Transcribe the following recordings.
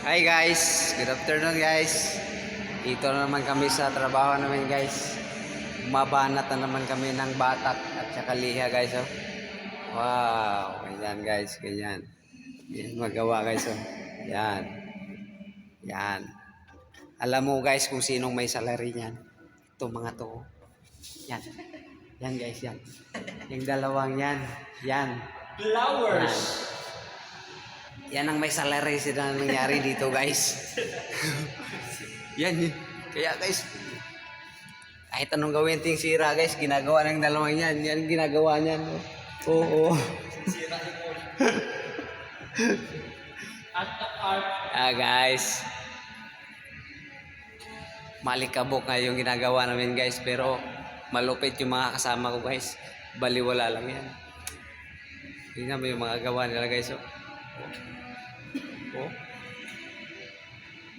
Hi guys, good afternoon guys. Dito na naman kami sa trabaho namin guys. Mabanat na naman kami ng batak at saka liha guys. Oh. Wow, ganyan guys, ganyan. Yan magawa guys. Oh. Yan. Yan. Alam mo guys kung sinong may salary niyan. Ito mga to. Yan. Yan guys, yan. Yung dalawang yan. Yan. Flowers. Yan ang may salary sila nangyari dito guys. Yan yun. Kaya guys, kahit anong gawin ting sira guys, ginagawa ng dalawang yan. Yan ginagawa niyan. Oo. Sira ni Paul. At the art. Guys. Malikabok nga yung ginagawa namin guys. Pero malupit yung mga kasama ko guys. Baliwala lang yan. Tingnan mo yung mga gawa nila guys. Oh.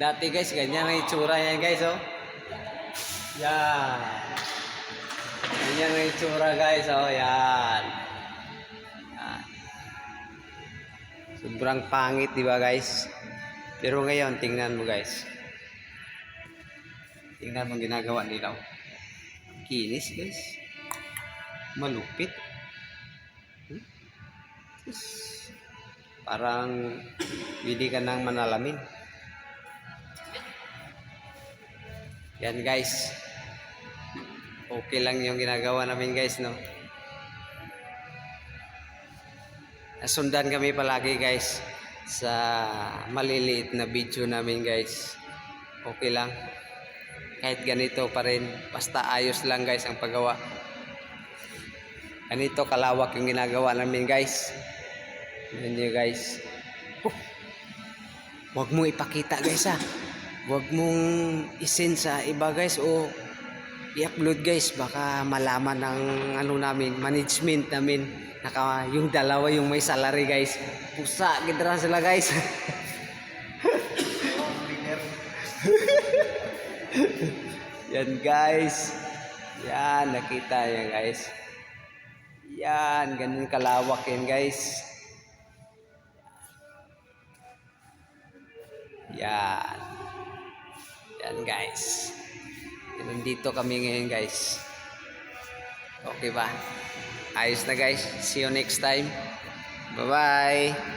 Dati guys, ganyan ang itsura yan guys. Oh. Yan. Ganyan ang itsura guys. Oh, yan. Yan. Sobrang pangit, di ba guys? Pero ngayon, tingnan mo guys. Tingnan mo ginagawa nila. Kinis guys. Malupit. Parang hindi ka nang manalamin. Yan guys. Okay lang yung ginagawa namin guys, no? Nasundan kami palagi guys sa maliliit na video namin guys. Okay lang. Kahit ganito pa rin. Basta ayos lang guys ang paggawa. Ganito kalawak yung ginagawa namin guys. Yan nyo guys. Huwag mo ipakita guys ha. Huwag mong isend sa iba guys o i-upload guys. Baka malaman ng ano namin, management namin. Yung dalawa yung may salary guys. Pusa, gitran sila guys. Yan guys. Yan, nakita yan guys. Yan, ganun kalawak yan guys. Yan. Yan guys. Nandito kami ngayon guys. Okay ba? Ayos na guys. See you next time. Bye bye.